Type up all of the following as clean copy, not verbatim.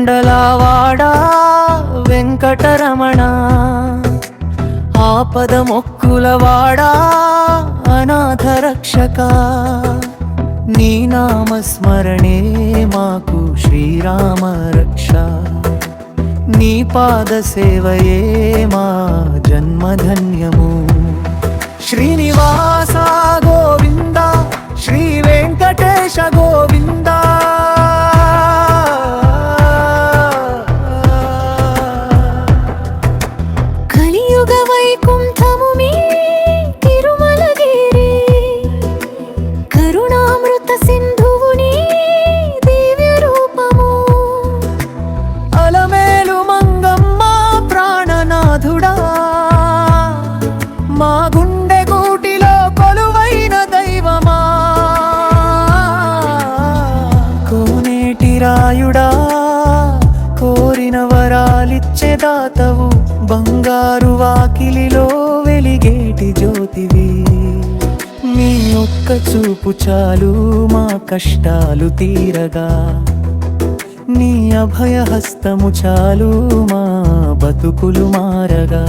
మండలవాడా వెంకటరమణ, ఆపద మొక్కులవాడా అనాథ రక్షక, నీ నామస్మరణే మాకు శ్రీరామ రక్ష, నీ పాద సేవయే మా జన్మధన్యము. శ్రీనివాస గోవింద, శ్రీ వెంకటేశ గోవింద, కలియుగ వైకుంఠము మీ తిరుమలగిరి, కరుణామృత సింధువు నీ దివ్య రూపము, అలమేలు మంగమ్మ ప్రాణనాథుడా, మా గుండె గూటిలో కొలువైన దైవమా, కోనేటి రాయుడా, కోరిన వరాలిచ్చే దాతవు, బంగారు వాకిలిలో వెలిగేటి జ్యోతివి, నీ ఒక్క చూపు చాలు మా కష్టాలు తీరగా, నీ అభయ హస్తము చాలు మా బతుకులు మారగా.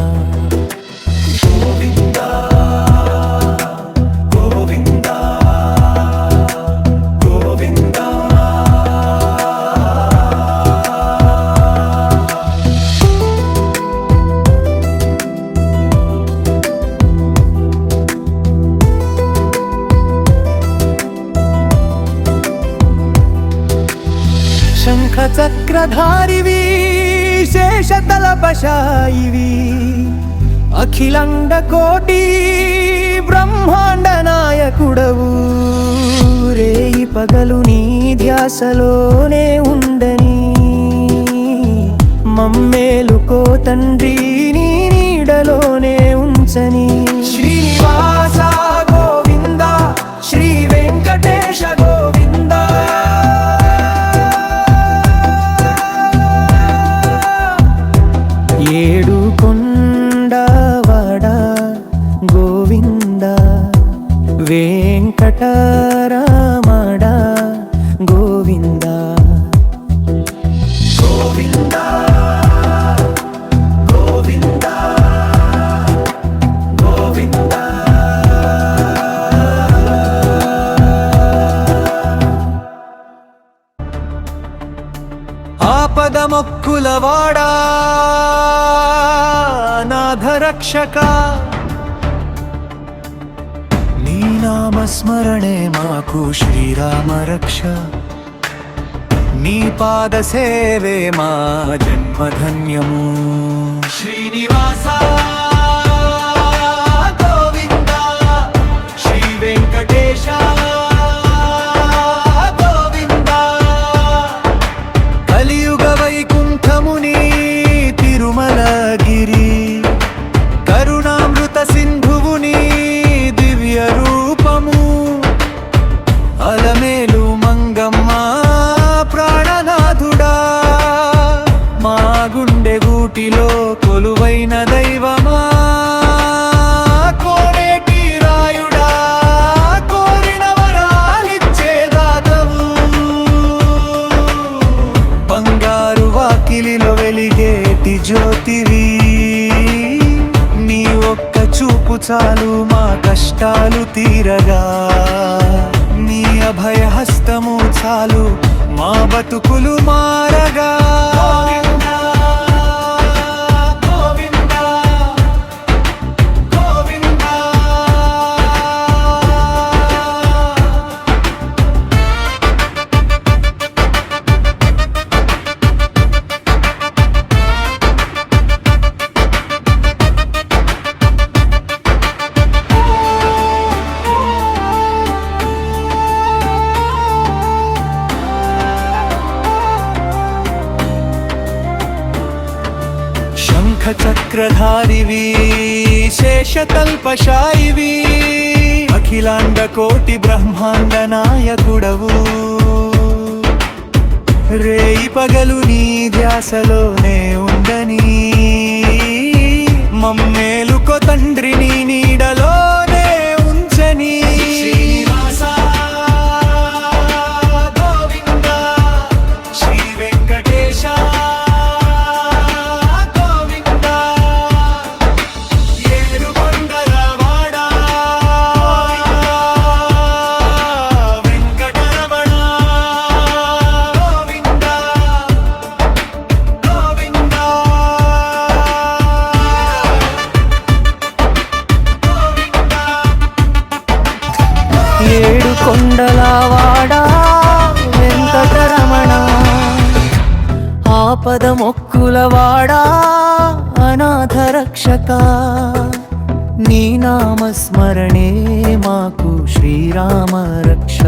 శంఖ చక్రధారివి, శేషతలపశాయివి, అఖిలండ కోటి బ్రహ్మాండ నాయకుడవు, రేయి పగలు నీ ధ్యాసలోనే ఉండని, మమ్మేలుకో తండ్రి నీ నీడలోనే ఉంచని. శ్రీనివాస గోవింద, శ్రీ వెంకటేశ గోవింద, ఏడు కొండవాడ గోవింద, వెంకటరమణ గోవింద, గోవింద గోవింద గోవింద. ఆపద మొక్కులవాడా అనాథ రక్షక, నీ నామస్మరణే మాకు శ్రీరామ రక్ష, నీ పాద సేవే మా జన్మధన్యము. శ్రీనివాస గోవింద, శ్రీ వెంకటేశ గోవింద, కలియుగ వైకుంఠముని తిరుమలగిరి, కరుణామృత సింధువుని దివ్య రూపము, అలమేలు మంగమ్మ ప్రాణనాథుడా, మా గుండె గూటిలో కొలువైన దైవమా, కోనేటి రాయుడా, కోరిన వరాలిచ్చే దాతవు, బంగారు వాకిలిలో వెలిగేటి జ్యోతివి, నీ ఒక్క చూపు చాలు మా కష్టాలు తీరగా, నీ అభయ హస్తము చాలు మా బతుకులు మారగా. గోవింద గోవింద శంఖ చక్రధారివి, శేషతల్పశాయివి, అఖిలాండ కోటి బ్రహ్మాండ నాయకుడవు, రేయి పగలు నీ ధ్యాసలోనే ఉండని, మమ్మేలుకో తండ్రి నీ నీడలోనే ఉంచని. శ్రీనివాస గోవింద, శ్రీ వెంకటేశ ఆపద మొక్కులవాడా అనాథ రక్షక నీ నామస్మరణే మాకు శ్రీరామ రక్ష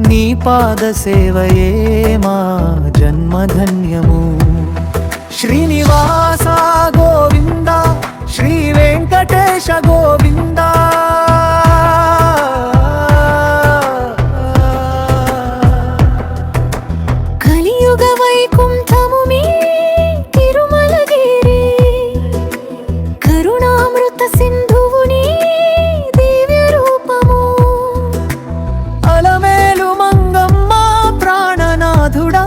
నీ పాద సేవయే మా జన్మధన్యము శ్రీనివాస గోవింద శ్రీ వెంకటేశ గోవింద కలియుగ వైకుంఠము మీ తిరుమలగిరి కరుణామృత సింధువు నీ దివ్య రూపము అలమేలు మంగమ్మ ప్రాణనాథుడా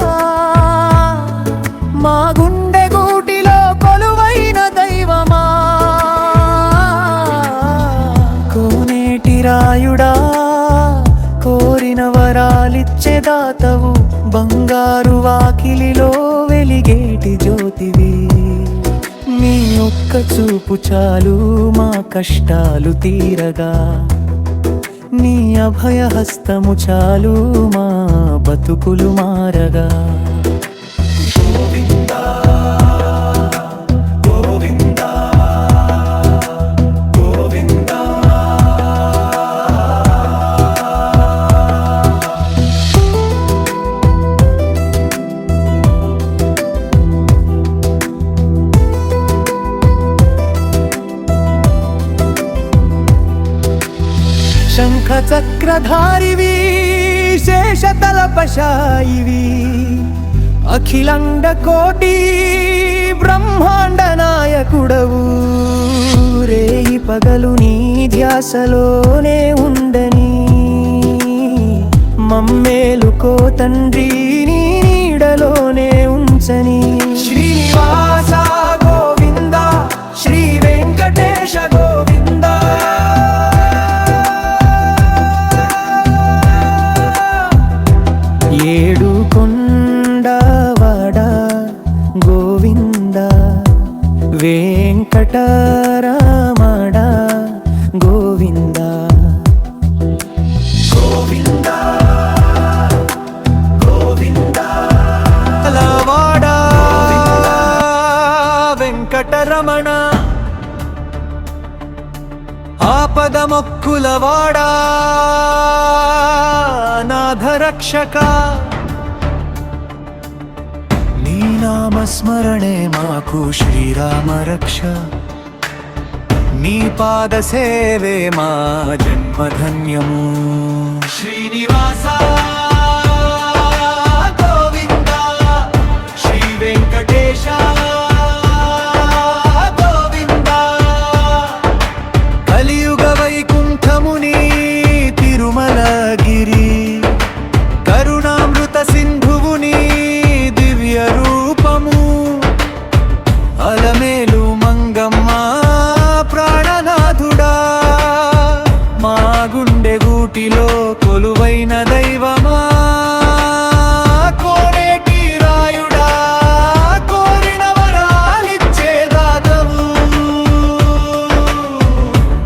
మా గుండె గూటిలో కొలువైన దైవమా కోనేటి రాయుడా కోరిన వరాలిచ్చే దాతవు బంగారు వాకిలిలో వెలిగేటి జ్యోతివి నీ ఒక్క చూపు చాలు మా కష్టాలు తీరగా నీ అభయ హస్తము చాలు మా బతుకులు మారగా శంఖ చక్రధారివి శేషతలపశాయివి అఖిలండ కోటి బ్రహ్మాండ నాయకుడవు రేయి పగలు నీ ధ్యాసలోనే ఉండని మమ్మేలుకో తండ్రి నీ నీడలోనే ఉంచని శ్రీనివాస గోవింద శ్రీ వెంకటేశ గోవింద ఏడు కొండవాడ గోవింద వెంకటరమణ గోవింద గోవింద గోవింద లవాడ వెంకటరమణ ఆపద మొక్కులవాడా నాథ రక్షక నీ నామస్మరణే మాకు శ్రీరామ రక్ష నీ పాద సేవే మా జన్మధన్యము శ్రీనివాస గోవింద శ్రీ వెంకటేశ గోవింద కలియుగ వైకుంఠముని తిరుమలగిరి కరుణామృత సింధువుని దివ్య రూపము అలమేలు మంగమ్మ ప్రాణనాథుడా మా గుండె గూటిలో కొలువైన దైవమా కోనేటి రాయుడా కోరిన వరాలిచ్చే దాతవు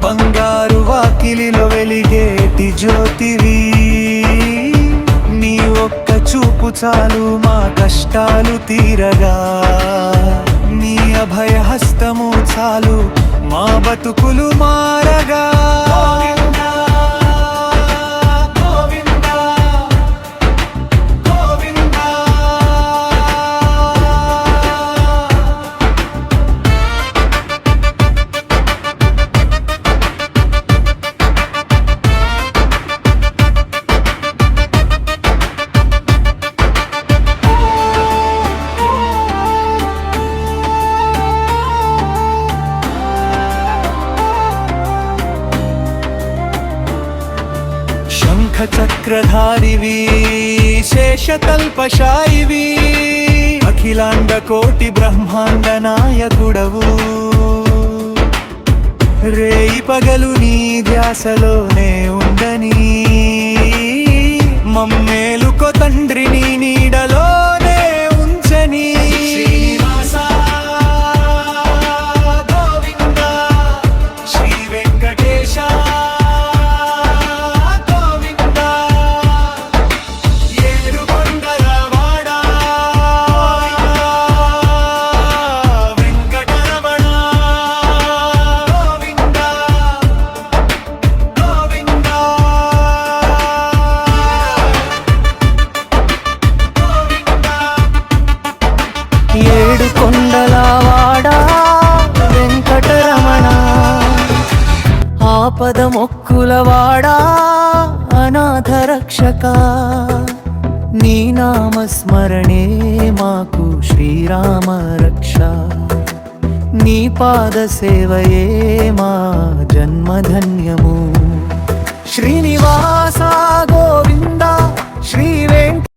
బంగారు వాకిలిలో వెలిగేటి జ్యోతివి నీ ఒక్క చూపు చాలు మా కష్టాలు తీరగా నీ అభయ హస్తము చాలు మా బతుకులు మారగా గోవింద గోవింద గోవింద శంఖ చక్రధారివి శేషతల్పశాయివి అఖిలాండ కోటి బ్రహ్మాండ నాయకుడవు రేయి పగలు నీ ధ్యాసలోనే ఉండని మమ్మేలుకో తండ్రి నీ నీడలోనే ఉంచని శ్రీనివాస గోవింద శ్రీ వెంకటేశ గోవింద ఏడు కొండలవాడ ఆపద మొక్కులవాడా అనాథ రక్షక నీ నామస్మరణే మాకు శ్రీరామ రక్ష నీ పాద సేవయే మా జన్మధన్యము శ్రీనివాస